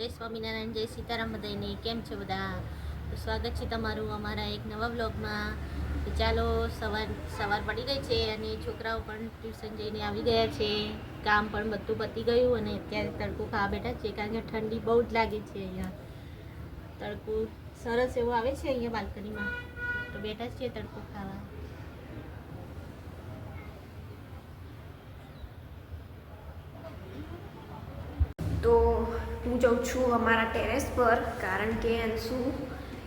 જય સ્વામિનારાયણ, જય સીતારામ બધાને. કેમ છે બધા? તો સ્વાગત છે તમારું અમારા એક નવા બ્લોગમાં. તો ચાલો, સવાર પડી ગઈ છે અને છોકરાઓ પણ ટ્યુશન જઈને આવી ગયા છે. કામ પણ બધું પતી ગયું અને અત્યારે તડકો ખાવા બેઠા છે, કારણ કે ઠંડી બહુ જ લાગે છે અહીંયા. તડકો સરસ એવો આવે છે અહીંયા બાલ્કનીમાં, તો બેઠા જ છીએ તડકો ખાવા. તો હું જાઉં છું અમારા ટેરેસ પર, કારણ કે અંશુ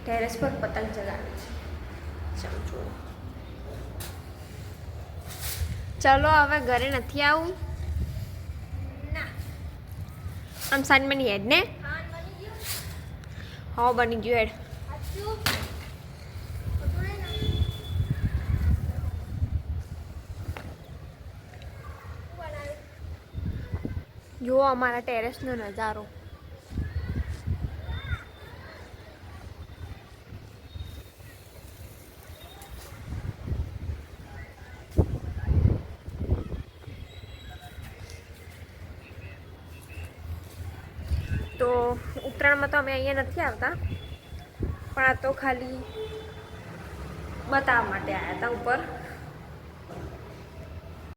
ટેરેસ પર પતંગ ચગાવે છે. જાઉં છું. ચલો હવે ઘરે નથી આવું. આમ સાંજ બની હેડ ને? હા બની ગયું હેડ. જુઓ અમારા ટેરેસનો નજારો. તો ઉત્તરાયણમાં તો અમે અહીંયા નથી આવતા, પણ આ તો ખાલી બતાવવા માટે આવ્યા હતા ઉપર.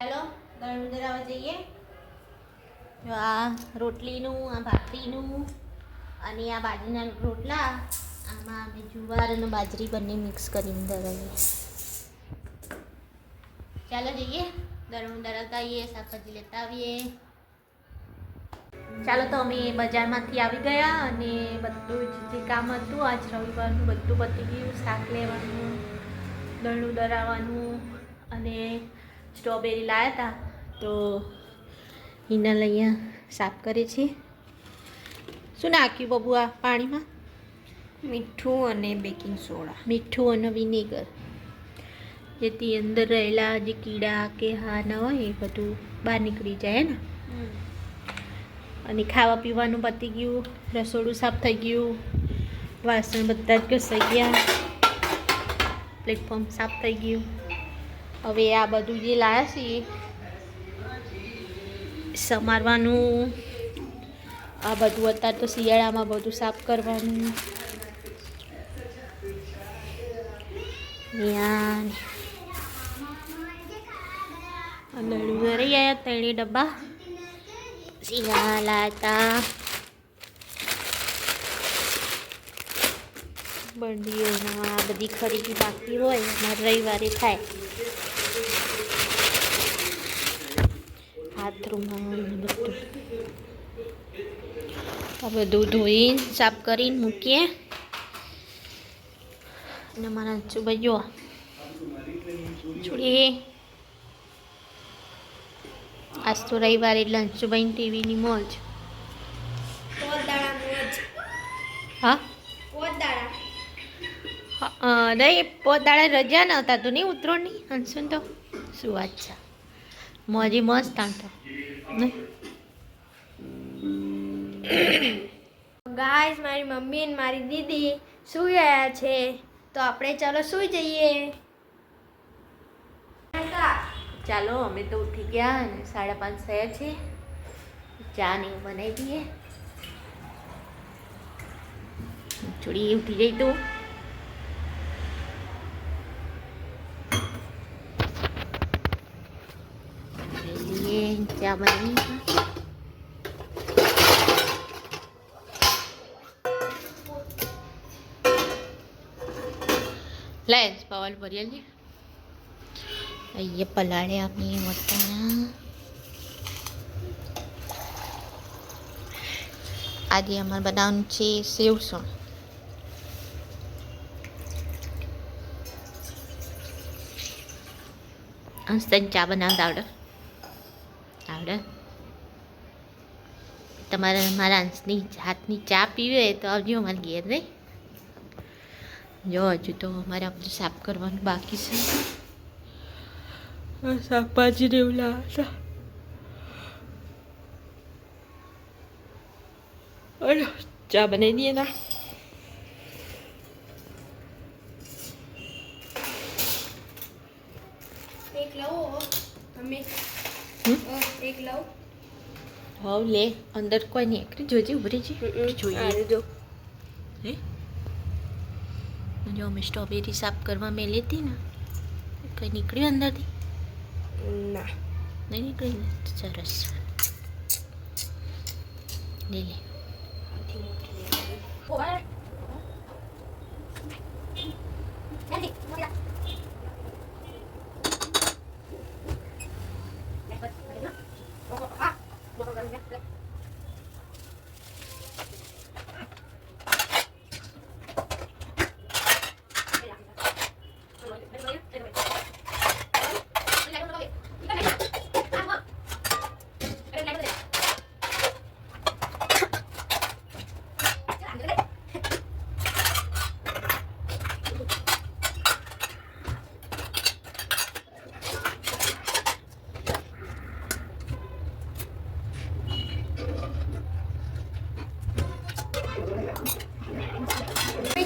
ચાલો ગળું ધરાવવા જઈએ. જો આ રોટલીનું, આ ભાખરીનું અને આ બાજરીના રોટલા, આમાં અમે જુવાર અને બાજરી બંને મિક્સ કરીને ધરાવીએ. ચાલો જઈએ, દળવું ધરાવતા આવીએ, શાકભાજી લેતા આવીએ. ચાલો, તો અમે બજારમાંથી આવી ગયા અને બધું જે કામ હતું આજ રવિવારનું બધું પતી ગયું. શાક લેવાનું, દળનું ધરાવવાનું અને સ્ટ્રોબેરી લાવ્યા હતા, તો હિનલ અહીંયા સાફ કરે છે. શું નાખ્યું બબુ આ પાણીમાં? મીઠું અને બેકિંગ સોડા. મીઠું અને વિનેગર, જેથી અંદર રહેલા જે કીડા કે હા ના હોય એ બધું બહાર નીકળી જાય ને. અને ખાવા પીવાનું પતી ગયું, રસોડું સાફ થઈ ગયું, વાસણ બધા જ ઘસાઈ ગયા, પ્લેટફોર્મ સાફ થઈ ગયું. હવે આ બધું જે લાવ્યા છે સમારવાનું, આ બધું અત્યારે તો શિયાળામાં બધું સાફ કરવાનું. દળું ઘરે આવ્યા 3 ડબ્બા શિયાળા લાતા. બંડીઓમાં આ બધી ખરીદી બાકી હોય, અમારે રવિવારે થાય. હાથ રૂમાલ બધું આ બધું ધોઈને સાફ કરીને મૂકીએ. અને મારા અંશુભાઈ જો છોડી, આજ તો રવિવારે એટલે અંશુભાઈ ટીવીની મોજ. હા નહીં, પોતાળા રજા નહોતા તો નહીં ઉતરોની અંશુન, તો શું વાત છે, મોજી મસ્ત આમ તો. ગાઈસ, મારી મમ્મી અને મારી દીદી સૂઈ ગયા છે, તો આપણે ચાલો સૂઈ જઈએ. ચાલો, અમે તો ઉઠી ગયા અને 5:30 થયા છે. ચા ને એવું બનાવી દઈએ. થોડી ઉઠી જઈ તો ચા બનાવી. લે પવાલ ભરી આલી. અહીંયા પલાળે આપણી વટાણા. આજે અમારે બનાવવાનું છે સેવસણ. અંસ્તન ચા બનાવતા આવડે? તમારે મારા અંશની હાથની ચા પીવી હોય તો આવજો અમારે ઘેર. નહીં જો, હજુ તો અમારે આ બધું સાફ કરવાનું બાકી છે. શાકભાજી ને એવું લાવતા. ચા બનાવી દઈએ ના. એક લઉં અમે, એક લઉં. હોવ લે અંદર કોઈ નહીં એકરી જોજે ઉભરી છે જોઈએ જો હે જો અમે સ્ટ્રોબેરી સાફ કરવા મેલી હતી ને કઈ નીકળ્યું અંદરથી ના નહીં નીકળી ને સરસ લે લે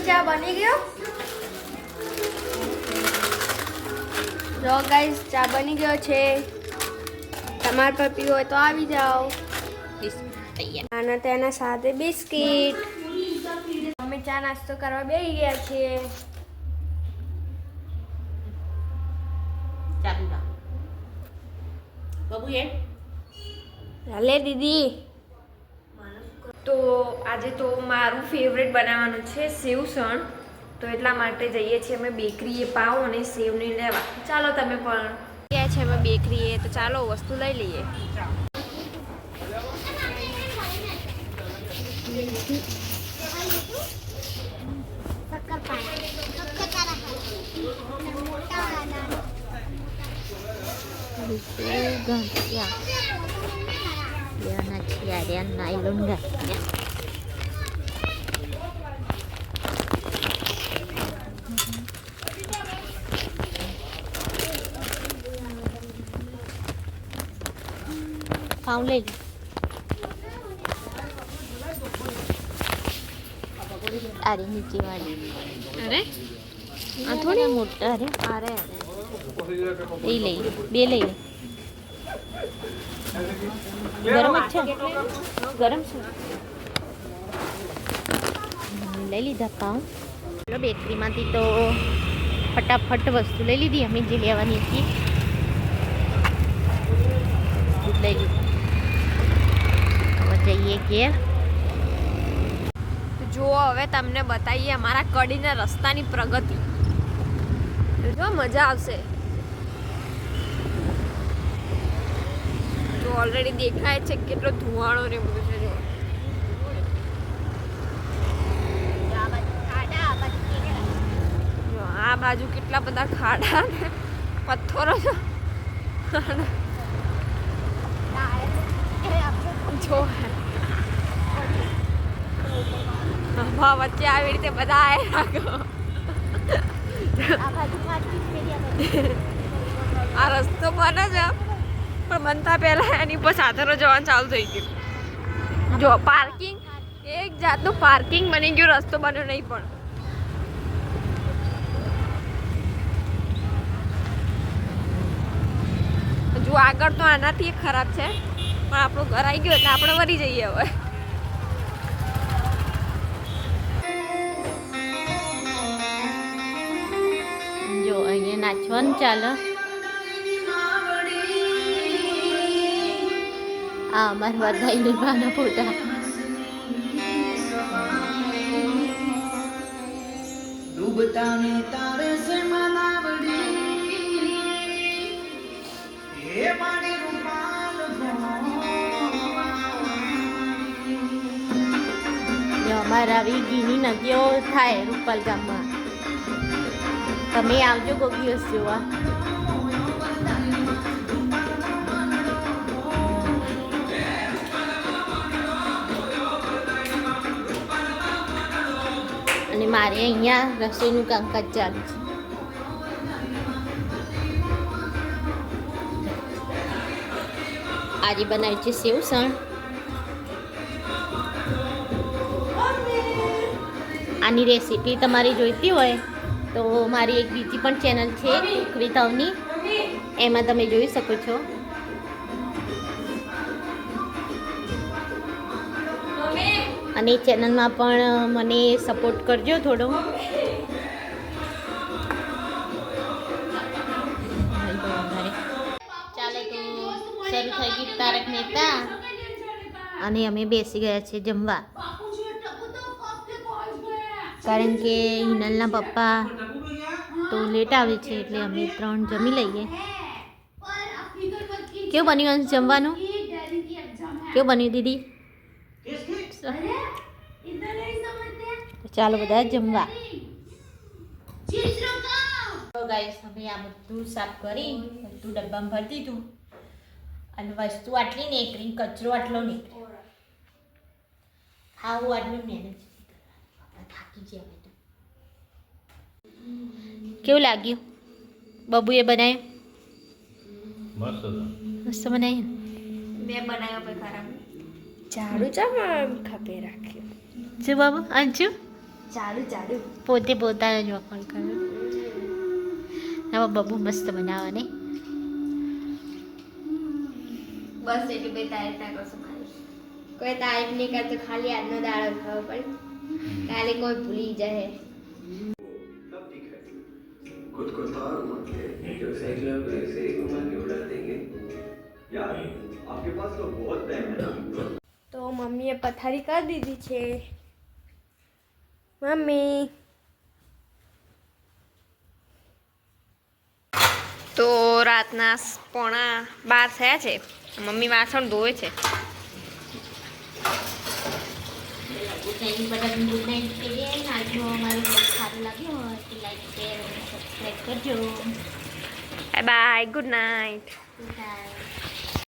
ચા બની ગયો જો ગાઈસ ચા બની ગયો છે તમારે પર પીવો હોય તો આવી જાઓ તૈયાર અને તેના સાથે બિસ્કિટ અમે ચા નાસ્તો કરવા બેસી ગયા છીએ ચાલુ રાખ બાબુ એ લે દીદી તો આજે તો મારું ફેવરેટ બનાવવાનું છે સેવસણ તો એટલા માટે જઈએ છીએ અમે બેકરીએ પાવ અને સેવને લેવા ચાલો તમે પણ ગયા છે અમે બેકરીએ તો ચાલો વસ્તુ લઈ લઈએ નાયલોન ગાંઠિયા પાઉં લઈ લે અરે નીચે વાળી અરે આ થોડી મોટા અરે અરે એ લઈ લે બે લઈ લે ગરમ જ છે ગરમ છે લઈ લીધા પાઉં ચલો બેકરીમાંથી તો ફટાફટ વસ્તુ લઈ લીધી અમે જે લેવાની હતી દૂધ લઈ લીધું હવે જઈએ ઘેર જુઓ હવે તમને બતાવીએ અમારા કડીના રસ્તાની પ્રગતિ જો મજા આવશે તો ઓલરેડી દેખાય છે કેટલો ધુવાળો ને બધું છે જો આ બાજુ કેટલા બધા ખાડા ને પથ્થરો છે જો હવા વચ્ચે આવી રીતે બધા આ રસ્તો બને છે પણ બનતા પહેલા એની પર સાધનો જવાનું ચાલુ થઈ ગયું જો પાર્કિંગ એક જાતનું પાર્કિંગ બની ગયું રસ્તો બન્યો નહીં પણ જો આગળ તો આનાથી ખરાબ છે પણ આપણું ઘર આવી ગયું એટલે આપણે વળી જઈએ હવે જો અહીંયા નાચવાનું ચાલે આ અમારા વધાઈ લેવાના ફોટા ડૂબતા ને તારે સે મનાવડી હે મારી રૂપાલ જો અમારા આવી ગીની નદીઓ થાય રૂપાલ ગામમાં તમે આવજો કોક દિવસ જોવા અને મારે અહીંયા રસોઈનું કામકાજ ચાલુ છે આજે બનાવ્યું છે સેવસણ આની રેસીપી તમારી જોઈતી હોય તો મારી એક બીજી પણ ચેનલ છે કુક વિથ અવની એમાં તમે જોઈ શકો છો અને ચેનલમાં પણ મને સપોર્ટ કરજો થોડો. ચાલો તો શરૂ થઈ ગઈ તારક મહેતા અને અમે બેસી ગયા છીએ જમવા, કારણ કે હિનલના પપ્પા તો લેટ આવે છે એટલે અમે 3 જમી લઈએ. કેવું બન્યું અંશ જમવાનું? કેવું બન્યું દીદી? ચાલો બધા જમવા. તો ગાઈસ અમે આ બધું સાફ કરી બધું ડબ્બામાં ભરી દીધું અને વસ્તુ આટલી નીકળી, કચરો આટલો નીકળ્યો. ખાવું આટલું મેનેજ થાકી ગયા અમે તો. કેવું લાગ્યું? બબુએ બનાવ્યું? મસ્ત બનાવ્યું. મેં બનાવ્યો પણ ખરાબ. ચાલુ ચામાં ખપે રાખ્યું. શું બાબુ? અંશુ ચાલુ પોતે પોતાનો જ વખાણ કર્યો. હવે બબુ મસ્ત બનાવે ને. બસ એટલી બધી તારીફ ના કરશો ખાલી. કોઈ તારીફ નહીં કરતો, ખાલી આજનો દાડો ખાવો પડે. કાલે કોઈ ભૂલી જાય. खुद को तार मत ले जो साइकिल पे ऐसे ही घुमा के उड़ा देंगे यार आपके पास तो बहुत टाइम है ना. તો મમ્મીએ પથારી કરી દીધી છે. મમ્મી તો રાતના 11:30 થયા છે. મમ્મી વાસણ ધોવે છે. ગુડ નાઇટ કહીએ. આજનો અમારો બ્લોગ સારો લાગ્યો હોય તો લાઈક શેર અને સબસ્ક્રાઈબ કરજો. Bye bye, good night. Good night.